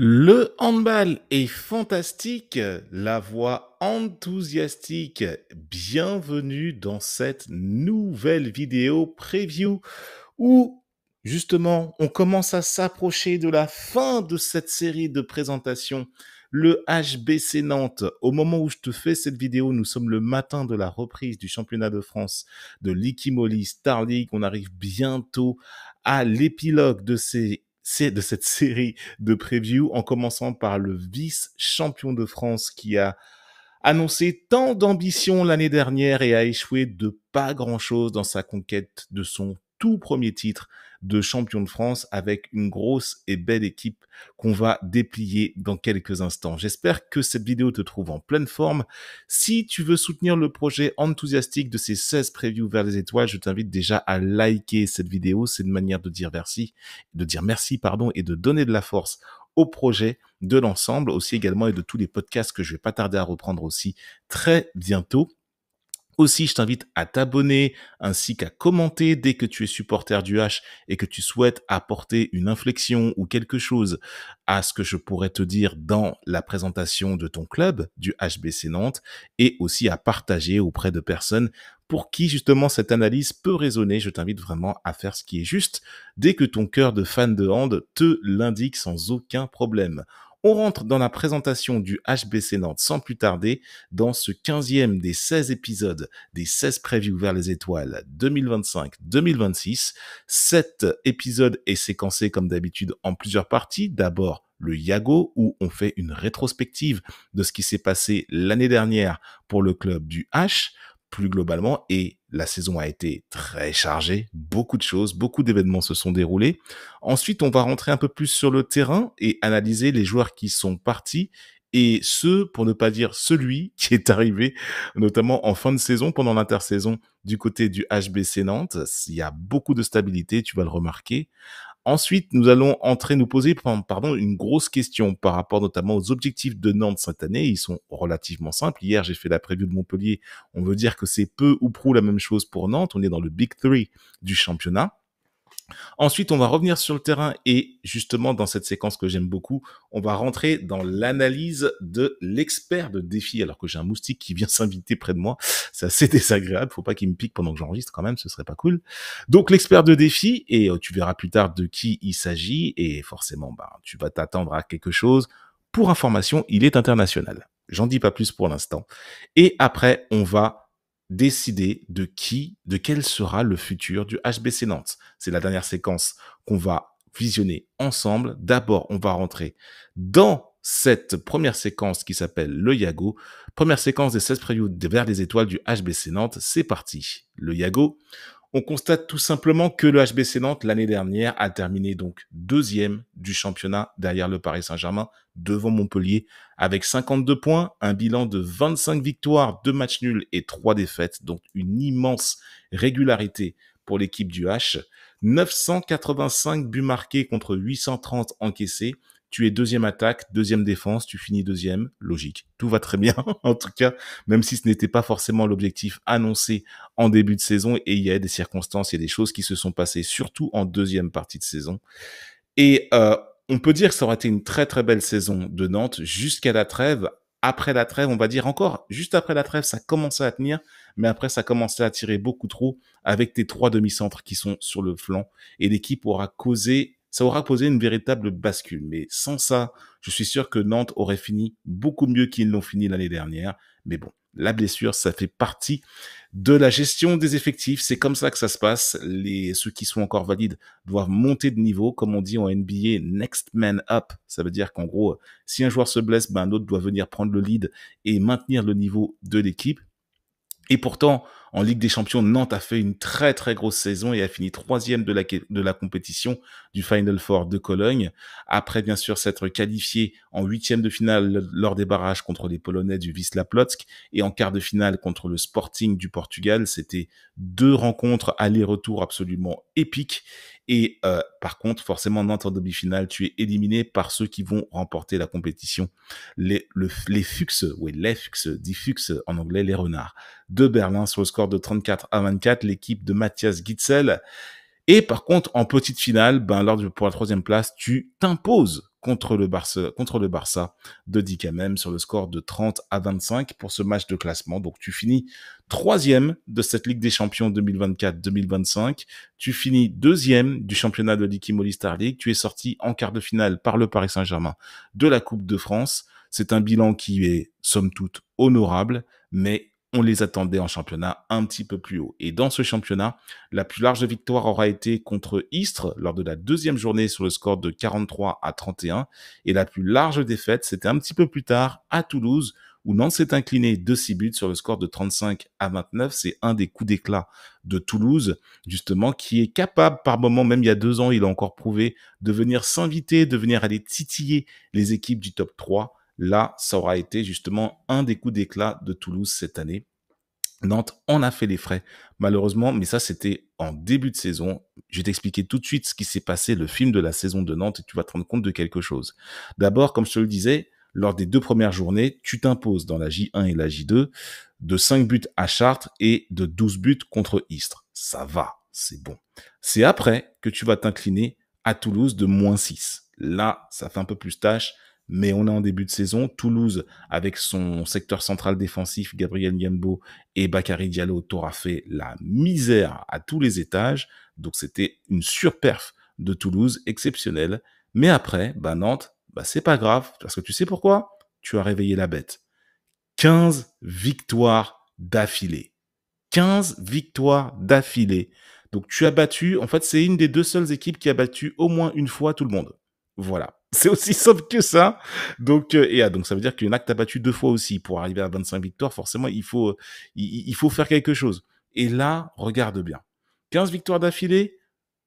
Le handball est fantastique, la voix enthousiastique. Bienvenue dans cette nouvelle vidéo preview où justement on commence à s'approcher de la fin de cette série de présentations. Le HBC Nantes, au moment où je te fais cette vidéo, nous sommes le matin de la reprise du championnat de France de l'Ikimoli Star League. On arrive bientôt à l'épilogue de cette série de preview, en commençant par le vice-champion de France qui a annoncé tant d'ambition l'année dernière et a échoué de pas grand-chose dans sa conquête de son tout premier titre de champion de France avec une grosse et belle équipe qu'on va déplier dans quelques instants. J'espère que cette vidéo te trouve en pleine forme. Si tu veux soutenir le projet enthousiastique de ces 16 previews vers les étoiles, je t'invite déjà à liker cette vidéo. C'est une manière de dire merci, et de donner de la force au projet de l'ensemble aussi également et de tous les podcasts que je vais pas tarder à reprendre aussi très bientôt. Aussi, je t'invite à t'abonner ainsi qu'à commenter dès que tu es supporter du H et que tu souhaites apporter une inflexion ou quelque chose à ce que je pourrais te dire dans la présentation de ton club du HBC Nantes et aussi à partager auprès de personnes pour qui justement cette analyse peut résonner. Je t'invite vraiment à faire ce qui est juste dès que ton cœur de fan de hand te l'indique sans aucun problème. On rentre dans la présentation du HBC Nantes sans plus tarder dans ce 15e des 16 épisodes des 16 previews vers les étoiles 2025-2026. Cet épisode est séquencé comme d'habitude en plusieurs parties. D'abord, le Yago, où on fait une rétrospective de ce qui s'est passé l'année dernière pour le club du H, plus globalement, et la saison a été très chargée, beaucoup de choses, beaucoup d'événements se sont déroulés. Ensuite, on va rentrer un peu plus sur le terrain et analyser les joueurs qui sont partis et pour ne pas dire celui qui est arrivé, notamment en fin de saison, pendant l'intersaison du côté du HBC Nantes. Il y a beaucoup de stabilité, tu vas le remarquer. Ensuite, nous allons nous poser une grosse question par rapport notamment aux objectifs de Nantes cette année. Ils sont relativement simples. Hier, j'ai fait la preview de Montpellier. On veut dire que c'est peu ou prou la même chose pour Nantes. On est dans le Big Three du championnat. Ensuite, on va revenir sur le terrain et justement, dans cette séquence que j'aime beaucoup, on va rentrer dans l'analyse de l'expert de défi, alors que j'ai un moustique qui vient s'inviter près de moi. C'est assez désagréable. Faut pas qu'il me pique pendant que j'enregistre quand même. Ce serait pas cool. Donc, l'expert de défi, et tu verras plus tard de qui il s'agit et forcément, tu vas t'attendre à quelque chose. Pour information, il est international. J'en dis pas plus pour l'instant. Et après, on va décider de quel sera le futur du HBC Nantes. C'est la dernière séquence qu'on va visionner ensemble. D'abord, on va rentrer dans cette première séquence qui s'appelle le Yago. Première séquence des 16 previews vers les étoiles du HBC Nantes. C'est parti. Le Yago. On constate tout simplement que le HBC Nantes, l'année dernière, a terminé donc deuxième du championnat derrière le Paris Saint-Germain, devant Montpellier, avec 52 points, un bilan de 25 victoires, 2 matchs nuls et 3 défaites, donc une immense régularité pour l'équipe du H. 985 buts marqués contre 830 encaissés. Tu es deuxième attaque, deuxième défense, tu finis deuxième, logique. Tout va très bien, en tout cas, même si ce n'était pas forcément l'objectif annoncé en début de saison, et il y a des circonstances, il y a des choses qui se sont passées, surtout en deuxième partie de saison. Et on peut dire que ça aurait été une très très belle saison de Nantes jusqu'à la trêve. Après la trêve, on va dire encore, juste après la trêve, ça commençait à tenir, mais après ça commençait à tirer beaucoup trop avec tes 3 demi-centres qui sont sur le flanc, et l'équipe aura posé une véritable bascule. Mais sans ça, je suis sûr que Nantes aurait fini beaucoup mieux qu'ils l'ont fini l'année dernière. Mais bon, la blessure, ça fait partie de la gestion des effectifs. C'est comme ça que ça se passe. Ceux qui sont encore valides doivent monter de niveau. Comme on dit en NBA, next man up. Ça veut dire qu'en gros, si un joueur se blesse, un autre doit venir prendre le lead et maintenir le niveau de l'équipe. Et pourtant, en Ligue des Champions, Nantes a fait une très très grosse saison et a fini 3e de la compétition du Final Four de Cologne. Après, bien sûr, s'être qualifié en 8e de finale lors des barrages contre les Polonais du Wisła Płock et en quart de finale contre le Sporting du Portugal. C'était 2 rencontres aller-retour absolument épiques. Et par contre, forcément, Nantes en demi-finale, tu es éliminé par ceux qui vont remporter la compétition. Les Fuchs, dit Fuchs en anglais, les Renards de Berlin sur le score de 34-24, l'équipe de Matthias Gitzel. Et par contre, en petite finale, pour la 3e place, tu t'imposes contre le Barça de Dicamem sur le score de 30-25 pour ce match de classement. Donc tu finis troisième de cette Ligue des Champions 2024-2025. Tu finis deuxième du championnat de l'Ikimoli Star League. Tu es sorti en quart de finale par le Paris Saint-Germain de la Coupe de France. C'est un bilan qui est, somme toute, honorable, mais on les attendait en championnat un petit peu plus haut. Et dans ce championnat, la plus large victoire aura été contre Istres lors de la deuxième journée sur le score de 43-31. Et la plus large défaite, c'était un petit peu plus tard à Toulouse, où Nantes s'est incliné de 6 buts sur le score de 35-29. C'est un des coups d'éclat de Toulouse, justement, qui est capable, par moment, même il y a 2 ans, il a encore prouvé, de venir s'inviter, de venir aller titiller les équipes du top 3. Là, ça aura été justement un des coups d'éclat de Toulouse cette année. Nantes en a fait les frais, malheureusement, mais ça, c'était en début de saison. Je vais t'expliquer tout de suite ce qui s'est passé, le film de la saison de Nantes, et tu vas te rendre compte de quelque chose. D'abord, comme je te le disais, lors des 2 premières journées, tu t'imposes dans la J1 et la J2 de 5 buts à Chartres et de 12 buts contre Istres. Ça va, c'est bon. C'est après que tu vas t'incliner à Toulouse de -6. Là, ça fait un peu plus tâche, mais on est en début de saison. Toulouse, avec son secteur central défensif, Gabriel Niambo et Bakary Diallo, t'aura fait la misère à tous les étages. Donc, c'était une surperf de Toulouse exceptionnelle. Mais après, Nantes, c'est pas grave, parce que tu sais pourquoi? Tu as réveillé la bête. 15 victoires d'affilée. 15 victoires d'affilée. Donc, tu as battu, en fait, c'est une des 2 seules équipes qui a battu au moins une fois tout le monde. Voilà. C'est aussi simple que ça. Donc, donc ça veut dire qu'il y en a que tu as battu 2 fois aussi. Pour arriver à 25 victoires, forcément, il faut faire quelque chose. Et là, regarde bien. 15 victoires d'affilée,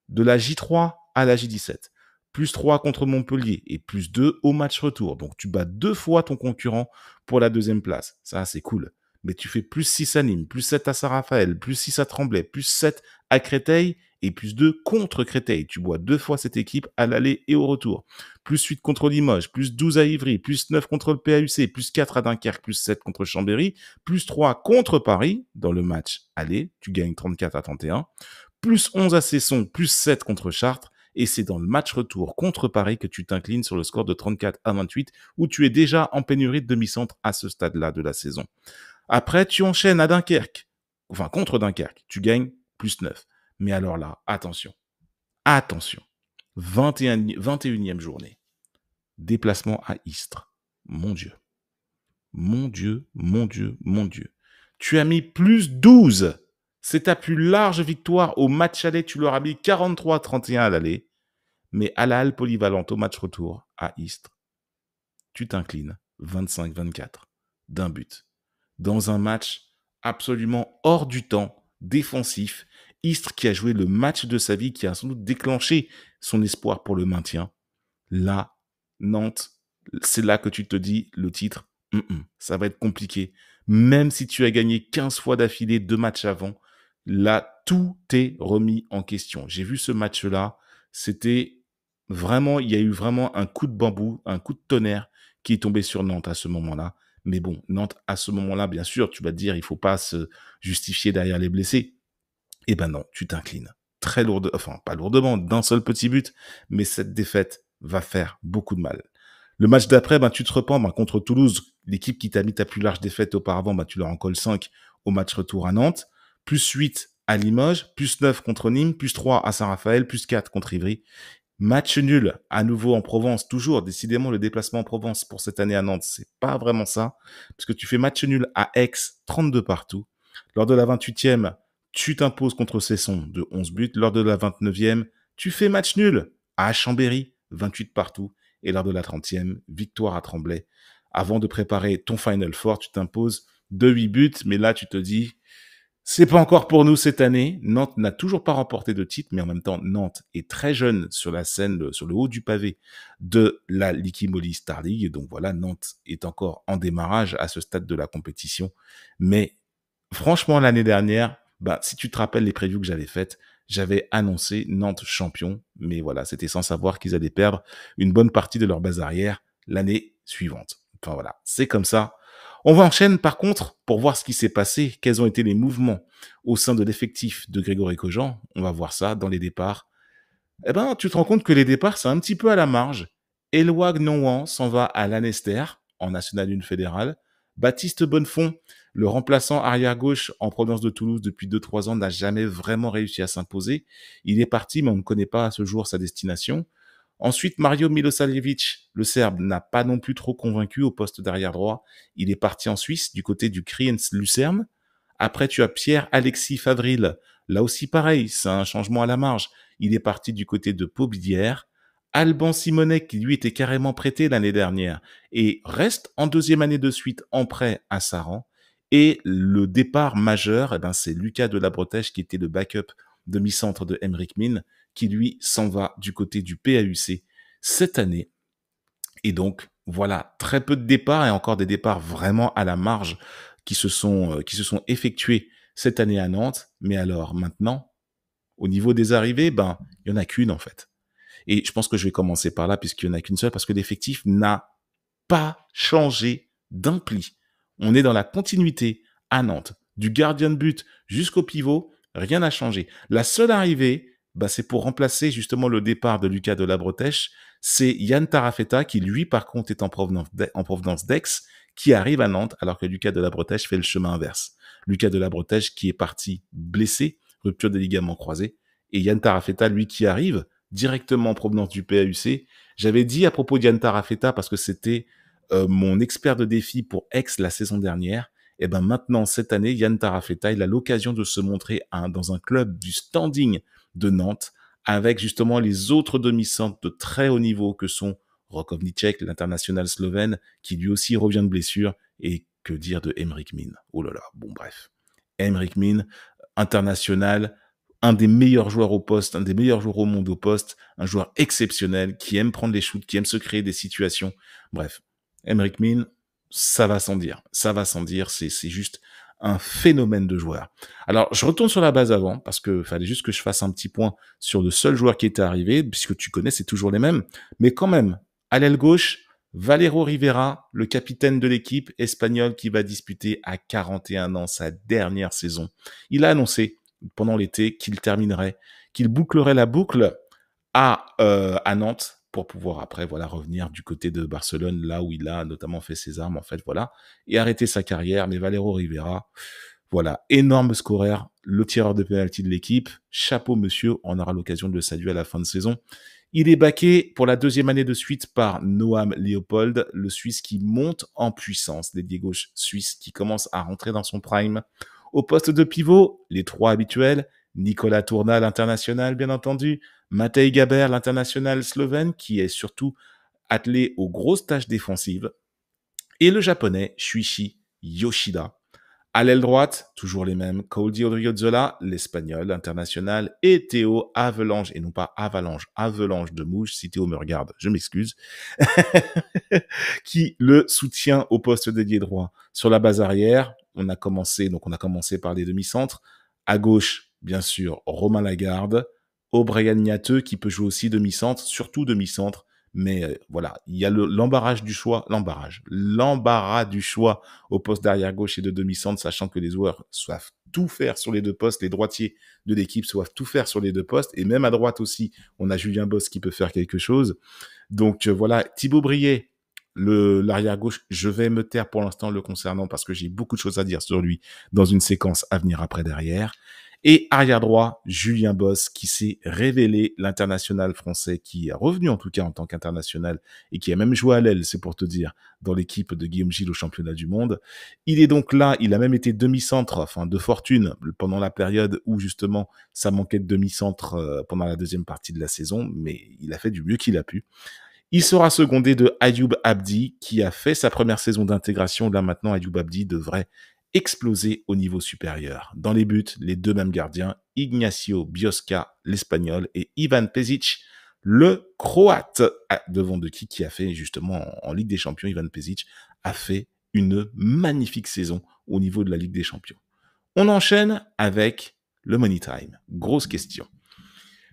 de la J3 à la J17. Plus 3 contre Montpellier et plus 2 au match retour. Donc, tu bats 2 fois ton concurrent pour la 2e place. Ça, c'est cool. Mais tu fais plus 6 à Nîmes, plus 7 à Saint-Raphaël, plus 6 à Tremblay, plus 7 à Créteil et plus 2 contre Créteil. Tu bois 2 fois cette équipe à l'aller et au retour. Plus 8 contre Limoges, plus 12 à Ivry, plus 9 contre le PAUC, plus 4 à Dunkerque, plus 7 contre Chambéry, plus 3 contre Paris dans le match aller. Tu gagnes 34-31. Plus 11 à Cesson, plus 7 contre Chartres. Et c'est dans le match retour contre Paris que tu t'inclines sur le score de 34-28, où tu es déjà en pénurie de demi-centre à ce stade-là de la saison. Après, tu enchaînes à Dunkerque. Enfin, contre Dunkerque. Tu gagnes plus 9. Mais alors là, attention. Attention. 21e journée. Déplacement à Istres. Mon Dieu. Mon Dieu, mon Dieu, mon Dieu. Tu as mis plus 12. C'est ta plus large victoire au match aller. Tu leur as mis 43-31 à l'aller. Mais à la halle polyvalente au match retour à Istres, tu t'inclines 25-24 d'un but. Dans un match absolument hors du temps, défensif, Istres qui a joué le match de sa vie, qui a sans doute déclenché son espoir pour le maintien. Là, Nantes, c'est là que tu te dis le titre, ça va être compliqué. Même si tu as gagné 15 fois d'affilée 2 matchs avant, là, tout est remis en question. J'ai vu ce match-là, c'était vraiment, il y a eu vraiment un coup de bambou, un coup de tonnerre qui est tombé sur Nantes à ce moment-là. Mais bon, Nantes, à ce moment-là, bien sûr, tu vas te dire, il faut pas se justifier derrière les blessés. Eh ben non, tu t'inclines. Très lourde, enfin, pas lourdement, d'un seul petit but, mais cette défaite va faire beaucoup de mal. Le match d'après, tu te repens, contre Toulouse, l'équipe qui t'a mis ta plus large défaite auparavant, tu leur en colles 5 au match retour à Nantes, plus 8 à Limoges, plus 9 contre Nîmes, plus 3 à Saint-Raphaël, plus 4 contre Ivry. Match nul, à nouveau en Provence, toujours, décidément, le déplacement en Provence pour cette année à Nantes, c'est pas vraiment ça, parce que tu fais match nul à Aix, 32 partout. Lors de la 28e, tu t'imposes contre Cesson de 11 buts. Lors de la 29e, tu fais match nul à Chambéry, 28 partout. Et lors de la 30e, victoire à Tremblay. Avant de préparer ton Final Four, tu t'imposes de 8 buts, mais là, tu te dis, c'est pas encore pour nous cette année. Nantes n'a toujours pas remporté de titre, mais en même temps, Nantes est très jeune sur la scène, sur le haut du pavé de la Likimoli Star League. Donc voilà, Nantes est encore en démarrage à ce stade de la compétition. Mais franchement, l'année dernière, si tu te rappelles les previews que j'avais faites, j'avais annoncé Nantes champion. Mais voilà, c'était sans savoir qu'ils allaient perdre une bonne partie de leur base arrière l'année suivante. Enfin voilà, c'est comme ça. On va enchaîner par contre pour voir ce qui s'est passé, quels ont été les mouvements au sein de l'effectif de Grégory Cojean. On va voir ça dans les départs. Tu te rends compte que les départs, c'est un petit peu à la marge. Elwag Nonwan s'en va à Lanester, en National 1 fédéral. Baptiste Bonnefond, le remplaçant arrière-gauche en provenance de Toulouse depuis 2-3 ans, n'a jamais vraiment réussi à s'imposer. Il est parti, mais on ne connaît pas à ce jour sa destination. Ensuite, Mario Milosavljevic, le Serbe, n'a pas non plus trop convaincu au poste d'arrière droit. Il est parti en Suisse, du côté du Kriens Lucerne. Après, tu as Pierre-Alexis Favril. Là aussi, pareil, c'est un changement à la marge. Il est parti du côté de Paubilière. Alban Simonet, qui lui était carrément prêté l'année dernière, et reste en deuxième année de suite en prêt à Saran. Et le départ majeur, c'est Lucas Delabrotèche, qui était le backup demi-centre de Emric Min, qui lui s'en va du côté du PAUC cette année. Et donc, voilà, très peu de départs et encore des départs vraiment à la marge qui se sont effectués cette année à Nantes. Mais alors, maintenant, au niveau des arrivées, il y en a qu'une en fait. Et je pense que je vais commencer par là puisqu'il n'y en a qu'une seule parce que l'effectif n'a pas changé d'un pli. On est dans la continuité à Nantes. Du gardien de but jusqu'au pivot, rien n'a changé. La seule arrivée, c'est pour remplacer justement le départ de Lucas Delabrotèche. C'est Yann Tarafeta qui, lui, par contre, est en provenance d'Aix, qui arrive à Nantes alors que Lucas Delabrotèche fait le chemin inverse. Lucas Delabrotèche qui est parti blessé, rupture des ligaments croisés, et Yann Tarafeta, lui, qui arrive directement en provenance du PAUC. J'avais dit à propos de Yann Tarafeta, parce que c'était mon expert de défi pour Aix la saison dernière, et maintenant, cette année, Yann Tarafeta, il a l'occasion de se montrer dans un club du standing de Nantes, avec justement les autres demi-centres de très haut niveau que sont Rokovnicek, l'international slovène, qui lui aussi revient de blessure, et que dire de Emric Min. Oh là là, bon bref. Emric Min, international, un des meilleurs joueurs au poste, un des meilleurs joueurs au monde au poste, un joueur exceptionnel, qui aime prendre les shoots, qui aime se créer des situations. Bref, Emric Min, ça va sans dire. Ça va sans dire, c'est juste un phénomène de joueur. Alors, je retourne sur la base avant, parce que fallait juste que je fasse un petit point sur le seul joueur qui était arrivé, puisque tu connais, c'est toujours les mêmes. Mais quand même, à l'aile gauche, Valero Rivera, le capitaine de l'équipe espagnole qui va disputer à 41 ans sa dernière saison. Il a annoncé pendant l'été qu'il terminerait, qu'il bouclerait la boucle à Nantes pour pouvoir après revenir du côté de Barcelone, là où il a notamment fait ses armes, en fait, et arrêter sa carrière. Mais Valero Rivera, énorme scoreur, le tireur de pénalty de l'équipe, chapeau monsieur, on aura l'occasion de le saluer à la fin de saison. Il est backé pour la deuxième année de suite par Noam Leopold, le Suisse qui monte en puissance, l'ailier gauche suisse qui commence à rentrer dans son prime. Au poste de pivot, les trois habituels, Nicolas Tourna, l'international, bien entendu, Matej Gaber, l'international slovène, qui est surtout attelé aux grosses tâches défensives, et le japonais Shuichi Yoshida. À l'aile droite, toujours les mêmes, Cody Odriozola, l'espagnol international, et Théo Avelange, et non pas Avalanche de Mouche, si Théo me regarde, je m'excuse, qui le soutient au poste d'ailier droit. Sur la base arrière, on a commencé par les demi-centres. À gauche, bien sûr, Romain Lagarde, O'Brien Niateux, qui peut jouer aussi demi-centre, surtout demi-centre, mais il y a l'embarras du choix au poste d'arrière gauche et de demi-centre, sachant que les joueurs doivent tout faire sur les deux postes, les droitiers de l'équipe doivent tout faire sur les deux postes, et même à droite aussi, on a Julien Boss qui peut faire quelque chose. Donc Thibaut Briet, l'arrière gauche, je vais me taire pour l'instant le concernant parce que j'ai beaucoup de choses à dire sur lui dans une séquence à venir après derrière. Et arrière droit, Julien Boss, qui s'est révélé l'international français, qui est revenu en tout cas en tant qu'international et qui a même joué à l'aile, c'est pour te dire, dans l'équipe de Guillaume Gilles au championnat du monde. Il est donc là, il a même été demi-centre, de fortune, pendant la période où justement ça manquait de demi-centre pendant la deuxième partie de la saison, mais il a fait du mieux qu'il a pu. Il sera secondé de Ayoub Abdi, qui a fait sa première saison d'intégration. Là maintenant, Ayoub Abdi devrait exploser au niveau supérieur. Dans les buts, les deux mêmes gardiens, Ignacio Biosca, l'espagnol, et Ivan Pezic, le croate, devant de qui a fait justement en Ligue des Champions. Ivan Pezic a fait une magnifique saison au niveau de la Ligue des Champions. On enchaîne avec le Money Time. Grosse question.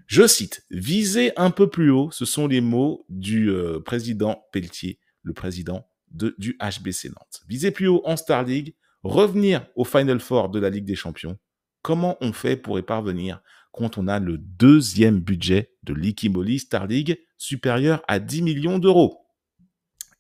Je cite, viser un peu plus haut, ce sont les mots du président Pelletier, le président du HBC Nantes. Viser plus haut en Star League, revenir au Final Four de la Ligue des Champions. Comment on fait pour y parvenir quand on a le deuxième budget de l'Ikimoli Star League supérieur à 10 millions d'euros.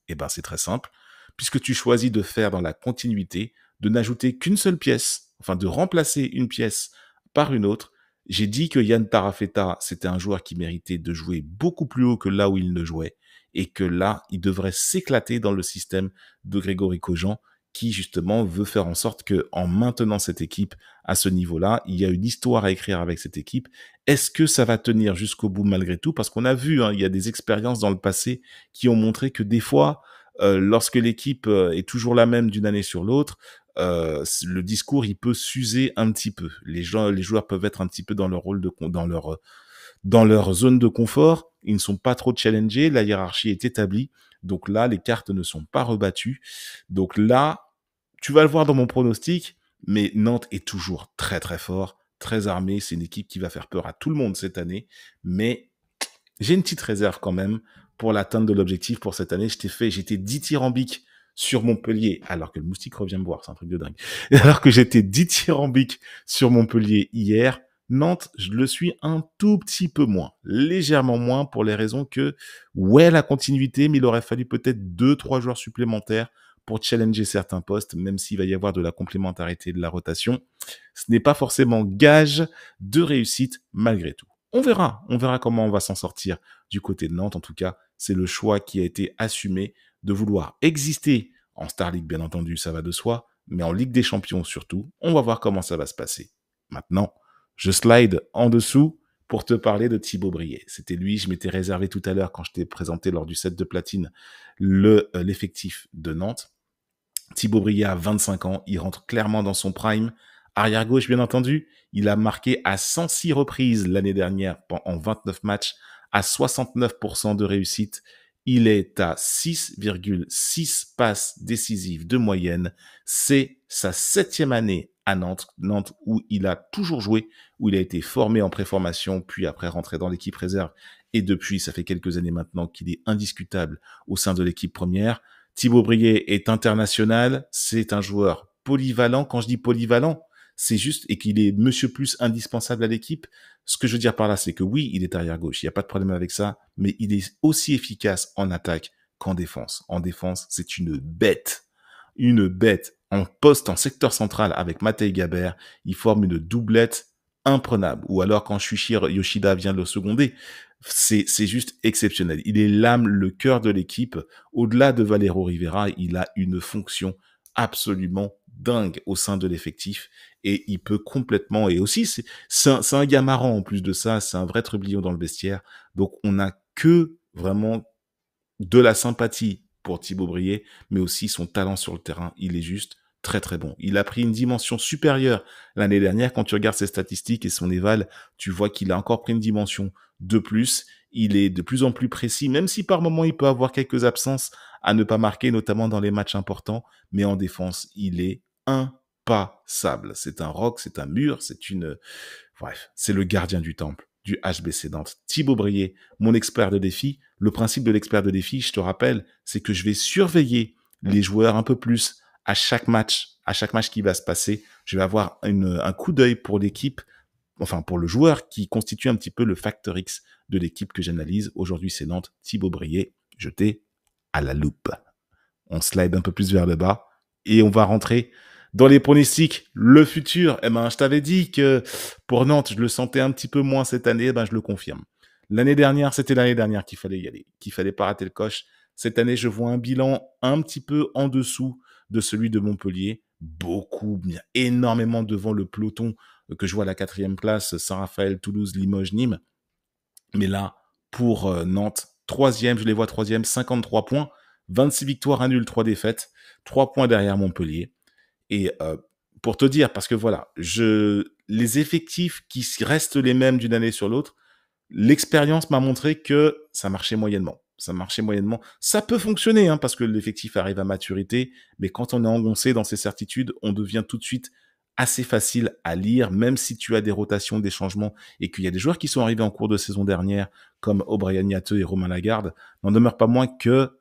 Eh ben, c'est très simple, puisque tu choisis de faire dans la continuité, de n'ajouter qu'une seule pièce, enfin de remplacer une pièce par une autre. J'ai dit que Yann Tarafeta, c'était un joueur qui méritait de jouer beaucoup plus haut que là où il ne jouait, et que là, il devrait s'éclater dans le système de Grégory Kogent, qui justement veut faire en sorte que, en maintenant cette équipe à ce niveau-là, il y a une histoire à écrire avec cette équipe. Est-ce que ça va tenir jusqu'au bout malgré tout? Parce qu'on a vu, hein, il y a des expériences dans le passé qui ont montré que des fois, lorsque l'équipe est toujours la même d'une année sur l'autre, le discours il peut s'user un petit peu. Les joueurs peuvent être un petit peu dans leur rôle dans leur zone de confort. Ils ne sont pas trop challengés. La hiérarchie est établie. Donc là, les cartes ne sont pas rebattues. Donc là, tu vas le voir dans mon pronostic, mais Nantes est toujours très très fort, très armé. C'est une équipe qui va faire peur à tout le monde cette année. Mais j'ai une petite réserve quand même pour l'atteinte de l'objectif pour cette année. J'étais dithyrambique sur Montpellier, alors que le moustique revient me voir, c'est un truc de dingue. Alors que j'étais dithyrambique sur Montpellier hier, Nantes, je le suis un tout petit peu moins, légèrement moins pour les raisons que, ouais, la continuité, mais il aurait fallu peut-être 2-3 joueurs supplémentaires pour challenger certains postes, même s'il va y avoir de la complémentarité et de la rotation. Ce n'est pas forcément gage de réussite malgré tout. On verra comment on va s'en sortir du côté de Nantes. En tout cas, c'est le choix qui a été assumé de vouloir exister en Star League, bien entendu, ça va de soi, mais en Ligue des Champions surtout. On va voir comment ça va se passer. Maintenant, je slide en dessous pour te parler de Thibaut Briet. C'était lui, je m'étais réservé tout à l'heure quand je t'ai présenté lors du set de platine l'effectif de Nantes. Thibaut Briet a 25 ans, il rentre clairement dans son prime. Arrière gauche, bien entendu, il a marqué à 106 reprises l'année dernière en 29 matchs, à 69% de réussite. Il est à 6,6 passes décisives de moyenne. C'est sa 7e année à Nantes, Nantes où il a toujours joué, où il a été formé en préformation, puis après rentré dans l'équipe réserve. Et depuis, ça fait quelques années maintenant qu'il est indiscutable au sein de l'équipe première. Thibaut Briet est international, c'est un joueur polyvalent. Quand je dis polyvalent, c'est juste et qu'il est monsieur plus indispensable à l'équipe. Ce que je veux dire par là, c'est que oui, il est arrière gauche, il n'y a pas de problème avec ça, mais il est aussi efficace en attaque qu'en défense. En défense, c'est une bête. Une bête. En poste, en secteur central avec Matej Gabert, il forme une doublette imprenable. Ou alors quand Shuichi Yoshida vient le seconder, c'est juste exceptionnel. Il est l'âme, le cœur de l'équipe. Au-delà de Valero Rivera, il a une fonction absolument dingue au sein de l'effectif et il peut complètement, et aussi c'est un gars marrant en plus de ça, c'est un vrai trublion dans le vestiaire. Donc on n'a que vraiment de la sympathie pour Thibaut Briet, mais aussi son talent sur le terrain. Il est juste très très bon. Il a pris une dimension supérieure l'année dernière. Quand tu regardes ses statistiques et son éval, tu vois qu'il a encore pris une dimension de plus. Il est de plus en plus précis, même si par moments il peut avoir quelques absences à ne pas marquer, notamment dans les matchs importants. Mais en défense, il est impassable. C'est un roc, c'est un mur, bref, c'est le gardien du temple du HBC Nantes. Thibaut Briet, mon expert de défi. Le principe de l'expert de défi, je te rappelle, c'est que je vais surveiller les joueurs un peu plus à chaque match qui va se passer. Je vais avoir un coup d'œil pour l'équipe, enfin pour le joueur qui constitue un petit peu le facteur X de l'équipe que j'analyse. Aujourd'hui, c'est Nantes, Thibaut Briet, jeté à la loupe. On slide un peu plus vers le bas et on va rentrer dans les pronostics. Le futur, je t'avais dit que pour Nantes, je le sentais un petit peu moins cette année, je le confirme. L'année dernière, c'était l'année dernière qu'il fallait y aller, qu'il fallait pas rater le coche. Cette année, je vois un bilan un petit peu en dessous de celui de Montpellier, énormément devant le peloton que je vois à la 4e place, Saint-Raphaël, Toulouse, Limoges, Nîmes. Mais là, pour Nantes, 3e, je les vois 3e, 53 points, 26 victoires, 1 nul, 3 défaites, 3 points derrière Montpellier. Et pour te dire, parce que voilà, les effectifs qui restent les mêmes d'une année sur l'autre, l'expérience m'a montré que ça marchait moyennement. Ça peut fonctionner, parce que l'effectif arrive à maturité, mais quand on est engoncé dans ses certitudes, on devient tout de suite assez facile à lire, même si tu as des rotations, des changements, et qu'il y a des joueurs qui sont arrivés en cours de saison dernière, comme O'Brien Yatteux et Romain Lagarde, n'en demeure pas moins que,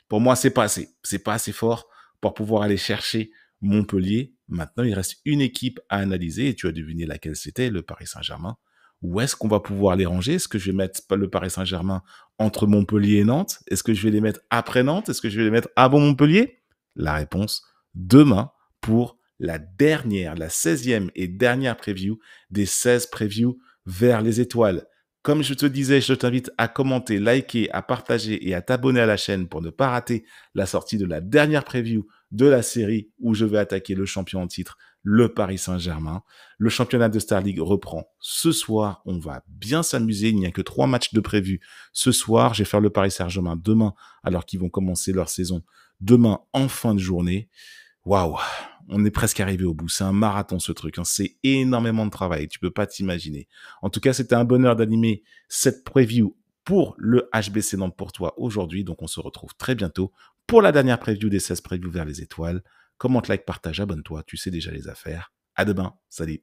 pour moi, c'est pas assez. C'est pas assez fort pour pouvoir aller chercher Montpellier. Maintenant, il reste une équipe à analyser, et tu as deviné laquelle c'était, le Paris Saint-Germain. Où est-ce qu'on va pouvoir les ranger? Est-ce que je vais mettre le Paris Saint-Germain entre Montpellier et Nantes? Est-ce que je vais les mettre après Nantes? Est-ce que je vais les mettre avant Montpellier? La réponse, demain pour la 16e et dernière preview des 16 previews vers les étoiles. Comme je te disais, je t'invite à commenter, liker, à partager et à t'abonner à la chaîne pour ne pas rater la sortie de la dernière preview de la série où je vais attaquer le champion en titre, le Paris Saint-Germain. Le championnat de Star League reprend ce soir. On va bien s'amuser. Il n'y a que 3 matchs de prévus ce soir. Je vais faire le Paris Saint-Germain demain alors qu'ils vont commencer leur saison demain en fin de journée. Waouh, on est presque arrivé au bout. C'est un marathon ce truc. C'est énormément de travail. Tu peux pas t'imaginer. En tout cas, c'était un bonheur d'animer cette preview pour le HBC Nantes pour toi aujourd'hui. Donc, on se retrouve très bientôt pour la dernière preview des 16 previews vers les étoiles. Commente, like, partage, abonne-toi. Tu sais déjà les affaires. À demain. Salut.